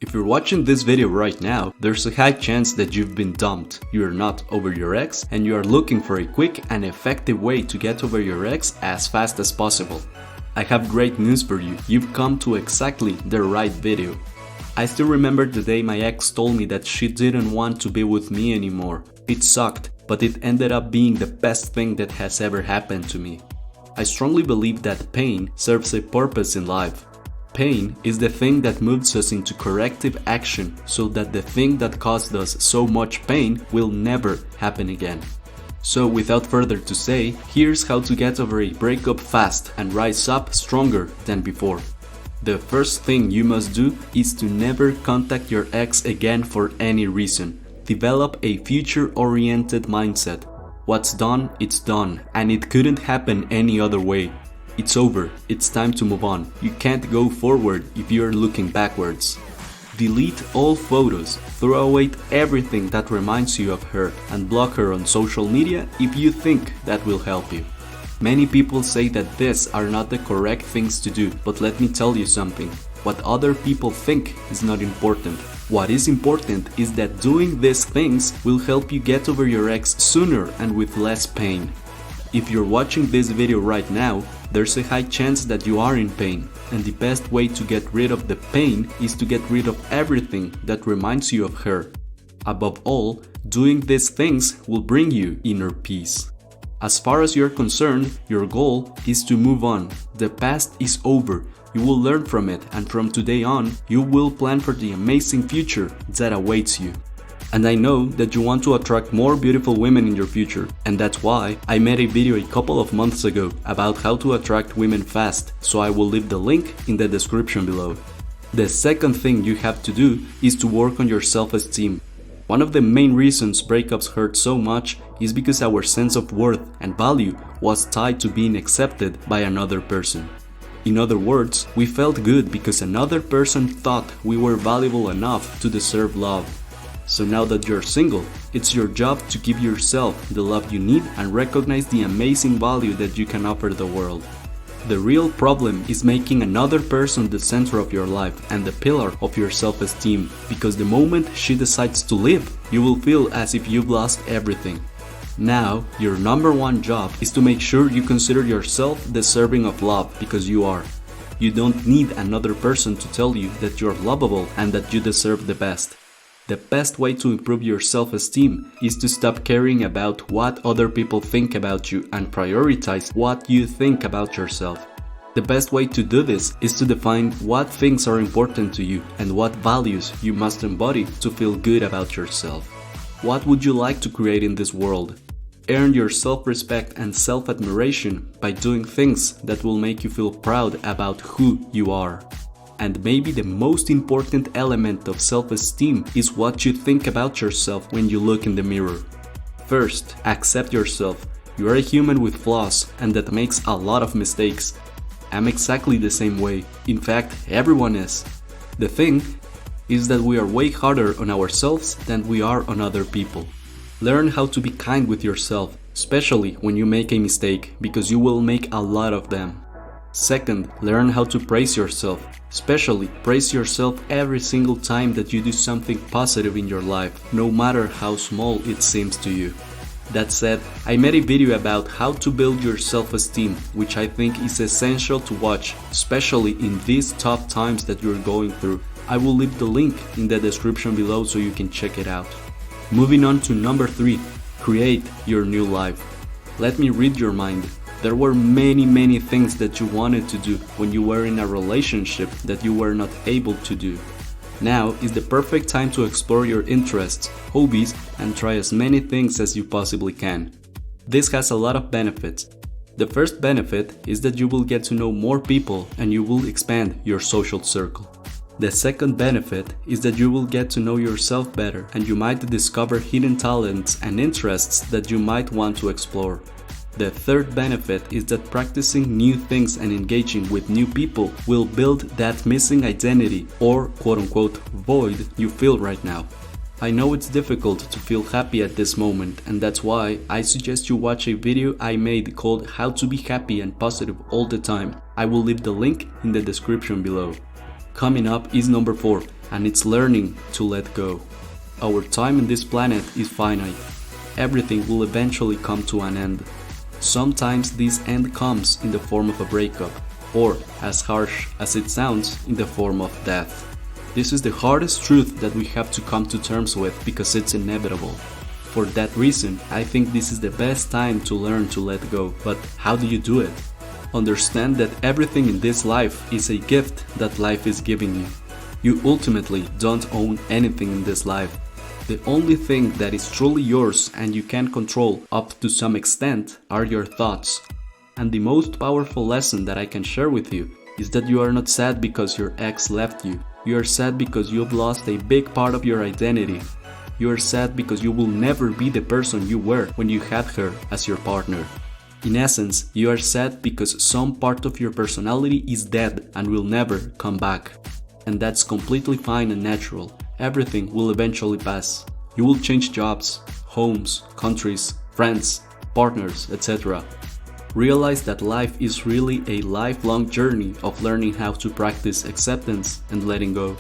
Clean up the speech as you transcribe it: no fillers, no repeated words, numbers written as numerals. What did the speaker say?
If you're watching this video right now, there's a high chance that you've been dumped, you're not over your ex, and you are looking for a quick and effective way to get over your ex as fast as possible. I have great news for you, you've come to exactly the right video. I still remember the day my ex told me that she didn't want to be with me anymore. It sucked, but it ended up being the best thing that has ever happened to me. I strongly believe that pain serves a purpose in life. Pain is the thing that moves us into corrective action so that the thing that caused us so much pain will never happen again. So without further to say, here's how to get over a breakup fast and rise up stronger than before. The first thing you must do is to never contact your ex again for any reason. Develop a future-oriented mindset. What's done, it's done, and it couldn't happen any other way. It's over, it's time to move on. You can't go forward if you're looking backwards. Delete all photos, throw away everything that reminds you of her, and block her on social media if you think that will help you. Many people say that these are not the correct things to do, but let me tell you something. What other people think is not important. What is important is that doing these things will help you get over your ex sooner and with less pain. If you're watching this video right now, there's a high chance that you are in pain, and the best way to get rid of the pain is to get rid of everything that reminds you of her. Above all, doing these things will bring you inner peace. As far as you're concerned, your goal is to move on. The past is over. You will learn from it, and from today on, you will plan for the amazing future that awaits you. And I know that you want to attract more beautiful women in your future, and that's why I made a video a couple of months ago about how to attract women fast, so I will leave the link in the description below. The second thing you have to do is to work on your self-esteem. One of the main reasons breakups hurt so much is because our sense of worth and value was tied to being accepted by another person. In other words, we felt good because another person thought we were valuable enough to deserve love. So now that you're single, it's your job to give yourself the love you need and recognize the amazing value that you can offer the world. The real problem is making another person the center of your life and the pillar of your self-esteem, because the moment she decides to leave, you will feel as if you've lost everything. Now, your number one job is to make sure you consider yourself deserving of love, because you are. You don't need another person to tell you that you're lovable and that you deserve the best. The best way to improve your self-esteem is to stop caring about what other people think about you and prioritize what you think about yourself. The best way to do this is to define what things are important to you and what values you must embody to feel good about yourself. What would you like to create in this world? Earn your self-respect and self-admiration by doing things that will make you feel proud about who you are. And maybe the most important element of self-esteem is what you think about yourself when you look in the mirror. First, accept yourself. You are a human with flaws, and that makes a lot of mistakes. I'm exactly the same way. In fact, everyone is. The thing is that we are way harder on ourselves than we are on other people. Learn how to be kind with yourself, especially when you make a mistake, because you will make a lot of them. Second, learn how to praise yourself. Especially, praise yourself every single time that you do something positive in your life, no matter how small it seems to you. That said, I made a video about how to build your self-esteem, which I think is essential to watch, especially in these tough times that you're going through. I will leave the link in the description below so you can check it out. Moving on to number 3, create your new life. Let me read your mind. There were many things that you wanted to do when you were in a relationship that you were not able to do. Now is the perfect time to explore your interests, hobbies, and try as many things as you possibly can. This has a lot of benefits. The first benefit is that you will get to know more people and you will expand your social circle. The second benefit is that you will get to know yourself better and you might discover hidden talents and interests that you might want to explore. The third benefit is that practicing new things and engaging with new people will build that missing identity or quote-unquote void you feel right now. I know it's difficult to feel happy at this moment, and that's why I suggest you watch a video I made called How to Be Happy and Positive All the Time. I will leave the link in the description below. Coming up is number 4, and it's learning to let go. Our time in this planet is finite. Everything will eventually come to an end. Sometimes this end comes in the form of a breakup, or, as harsh as it sounds, in the form of death. This is the hardest truth that we have to come to terms with because it's inevitable. For that reason, I think this is the best time to learn to let go. But how do you do it? Understand that everything in this life is a gift that life is giving you. You ultimately don't own anything in this life. The only thing that is truly yours and you can control up to some extent are your thoughts. And the most powerful lesson that I can share with you is that you are not sad because your ex left you. You are sad because you've lost a big part of your identity. You are sad because you will never be the person you were when you had her as your partner. In essence, you are sad because some part of your personality is dead and will never come back. And that's completely fine and natural. Everything will eventually pass. You will change jobs, homes, countries, friends, partners, etc. Realize that life is really a lifelong journey of learning how to practice acceptance and letting go.